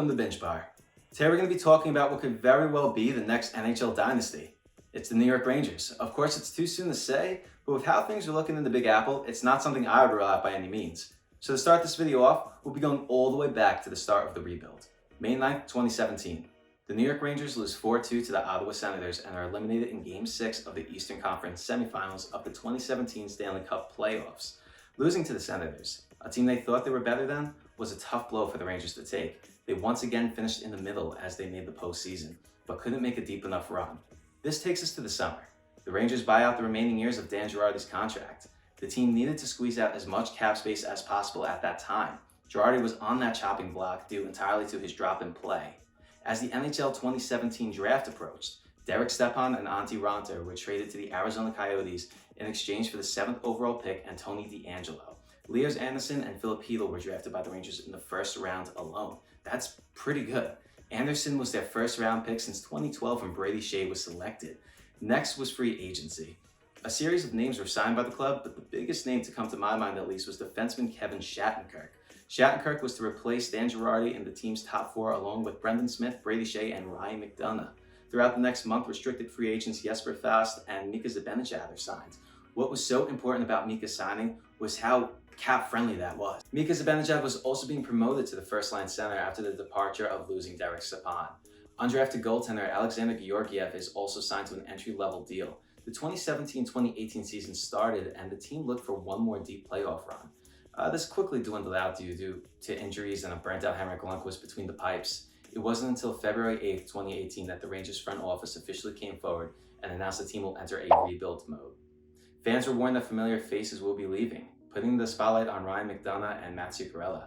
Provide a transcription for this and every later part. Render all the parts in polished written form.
Welcome to Bench Bar. Today we're going to be talking about what could very well be the next NHL Dynasty. It's the New York Rangers. Of course, it's too soon to say, but with how things are looking in the Big Apple, it's not something I would rule out by any means. So to start this video off, we'll be going all the way back to the start of the rebuild. May 9th, 2017. The New York Rangers lose 4-2 to the Ottawa Senators and are eliminated in Game 6 of the Eastern Conference semifinals of the 2017 Stanley Cup playoffs. Losing to the Senators, a team they thought they were better than, was a tough blow for the Rangers to take. They once again finished in the middle as they made the postseason, but couldn't make a deep enough run. This takes us to the summer. The Rangers buy out the remaining years of Dan Girardi's contract. The team needed to squeeze out as much cap space as possible at that time. Girardi was on that chopping block due entirely to his drop in play. As the NHL 2017 draft approached, Derek Stepan and Antti Raanta were traded to the Arizona Coyotes in exchange for the 7th overall pick and Tony DeAngelo. Lias Anderson and Filip Chytil were drafted by the Rangers in the first round alone. That's pretty good. Anderson was their first round pick since 2012 when Brady Shea was selected. Next was free agency. A series of names were signed by the club, but the biggest name to come to my mind at least was defenseman Kevin Shattenkirk. Shattenkirk was to replace Dan Girardi in the team's top four along with Brendan Smith, Brady Shea, and Ryan McDonough. Throughout the next month, restricted free agents Jesper Fast and Mika Zibanejad are signed. What was so important about Mika's signing was how cap-friendly that was. Mika Zibanejad was also being promoted to the first-line center after the departure of losing Derek Stepan. Undrafted goaltender Alexander Georgiev is also signed to an entry-level deal. The 2017-2018 season started, and the team looked for one more deep playoff run. This quickly dwindled out due to injuries and a burnt-out Henrik Lundqvist between the pipes. It wasn't until February 8th, 2018 that the Rangers front office officially came forward and announced the team will enter a rebuild mode. Fans were warned that familiar faces will be leaving, putting the spotlight on Ryan McDonough and Mats Zuccarello.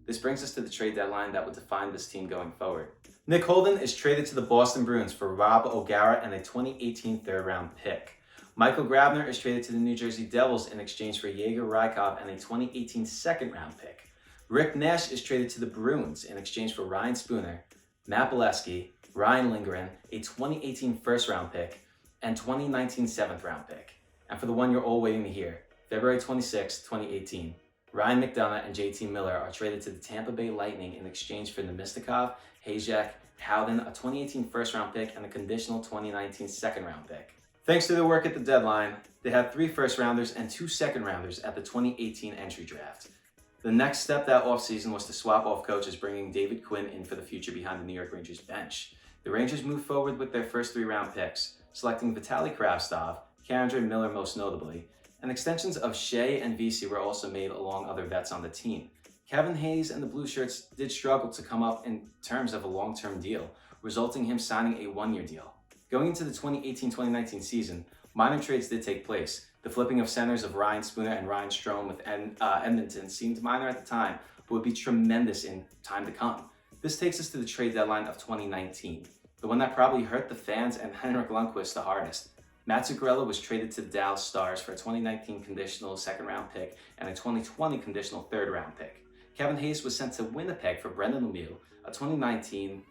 This brings us to the trade deadline that would define this team going forward. Nick Holden is traded to the Boston Bruins for Rob O'Gara and a 2018 third-round pick. Michael Grabner is traded to the New Jersey Devils in exchange for Yegor Rykov and a 2018 second-round pick. Rick Nash is traded to the Bruins in exchange for Ryan Spooner, Matt Bolesky, Ryan Lindgren, a 2018 first-round pick, and 2019 seventh-round pick. And for the one you're all waiting to hear, February 26, 2018, Ryan McDonough and JT Miller are traded to the Tampa Bay Lightning in exchange for Nemistikov, Hayek, Howden, a 2018 first-round pick, and a conditional 2019 second-round pick. Thanks to their work at the deadline, they had 3 first-rounders and 2 second-rounders at the 2018 entry draft. The next step that offseason was to swap off coaches, bringing David Quinn in for the future behind the New York Rangers bench. The Rangers moved forward with their first 3-round picks, selecting Vitaly Kravtsov, K'Andre Miller most notably, and extensions of Shea and Vesey were also made along other vets on the team. Kevin Hayes and the Blue Shirts did struggle to come up in terms of a long-term deal, resulting in him signing a 1-year deal. Going into the 2018-2019 season, minor trades did take place. The flipping of centers of Ryan Spooner and Ryan Strome with Edmonton seemed minor at the time, but would be tremendous in time to come. This takes us to the trade deadline of 2019, the one that probably hurt the fans and Henrik Lundqvist the hardest. Matt Zuccarello was traded to the Dallas Stars for a 2019 conditional second-round pick and a 2020 conditional third-round pick. Kevin Hayes was sent to Winnipeg for Brendan Lemieux, a 2019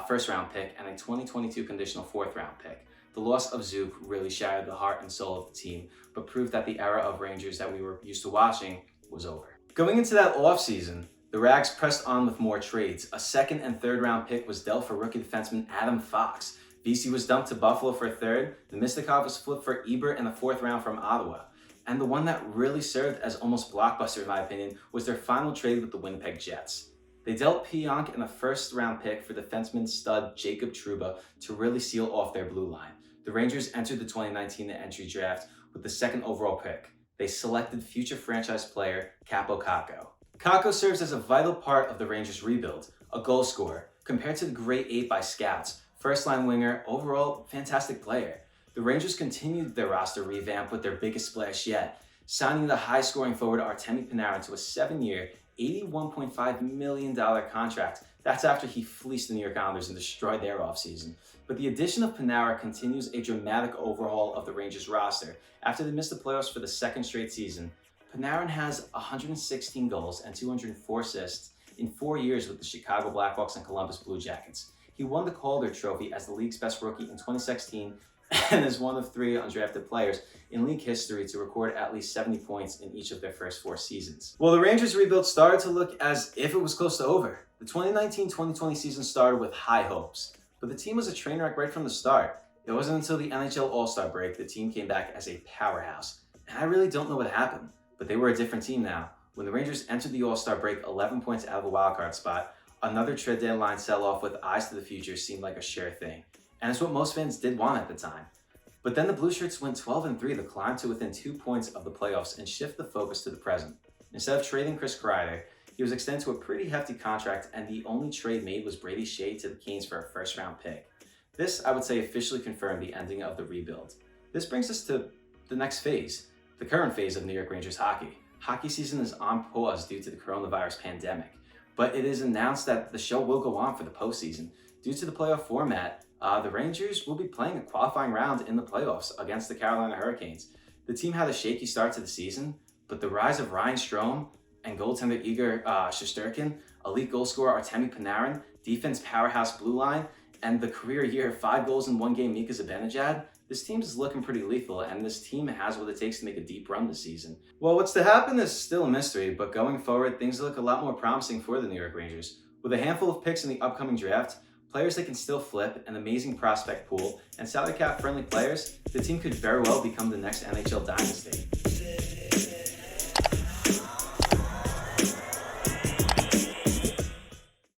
first-round pick and a 2022 conditional fourth-round pick. The loss of Zook really shattered the heart and soul of the team, but proved that the era of Rangers that we were used to watching was over. Going into that offseason, the Rags pressed on with more trades. A second and third-round pick was dealt for rookie defenseman Adam Fox. Vesey was dumped to Buffalo for a third. Nemistikov was flipped for Ebert in the 4th round from Ottawa. And the one that really served as almost blockbuster in my opinion was their final trade with the Winnipeg Jets. They dealt Pionk and a first-round pick for defenseman stud Jacob Trouba to really seal off their blue line. The Rangers entered the 2019 entry draft with the 2nd overall pick. They selected future franchise player Kaapo Kakko. Kakko serves as a vital part of the Rangers' rebuild, a goal scorer, compared to the grade 8 by scouts. First-line winger, overall fantastic player. The Rangers continued their roster revamp with their biggest splash yet, signing the high-scoring forward Artemi Panarin to a 7-year, $81.5 million contract. That's after he fleeced the New York Islanders and destroyed their offseason. But the addition of Panarin continues a dramatic overhaul of the Rangers roster. After they missed the playoffs for the 2nd straight season, Panarin has 116 goals and 204 assists in 4 years with the Chicago Blackhawks and Columbus Blue Jackets. He won the Calder Trophy as the league's best rookie in 2016 and is one of 3 undrafted players in league history to record at least 70 points in each of their first 4 seasons. Well, the Rangers rebuild started to look as if it was close to over. The The 2019-2020 season started with high hopes, but the team was a train wreck right from the start. It wasn't until the NHL All-Star break the team came back as a powerhouse, and I really don't know what happened, but they were a different team now. When the Rangers entered the All-Star break 11 points out of a wildcard spot, another trade deadline sell-off with eyes to the future seemed like a sure thing, and it's what most fans did want at the time. But then the Blue Shirts went 12-3 to climb to within 2 points of the playoffs and shift the focus to the present. Instead of trading Chris Kreider, he was extended to a pretty hefty contract, and the only trade made was Brady Shea to the Canes for a first-round pick. This, I would say, officially confirmed the ending of the rebuild. This brings us to the next phase, the current phase of New York Rangers hockey. Hockey season is on pause due to the coronavirus pandemic, but it is announced that the show will go on for the postseason. Due to the playoff format, the Rangers will be playing a qualifying round in the playoffs against the Carolina Hurricanes. The team had a shaky start to the season, but the rise of Ryan Strome and goaltender Igor Shesterkin, elite goal scorer Artemi Panarin, defense powerhouse blue line, and the career year of 5 goals in 1 game Mika Zibanejad, this team is looking pretty lethal, and this team has what it takes to make a deep run this season. Well, what's to happen is still a mystery, but going forward, things look a lot more promising for the New York Rangers. With a handful of picks in the upcoming draft, players they can still flip, an amazing prospect pool, and salary cap friendly players, the team could very well become the next NHL dynasty.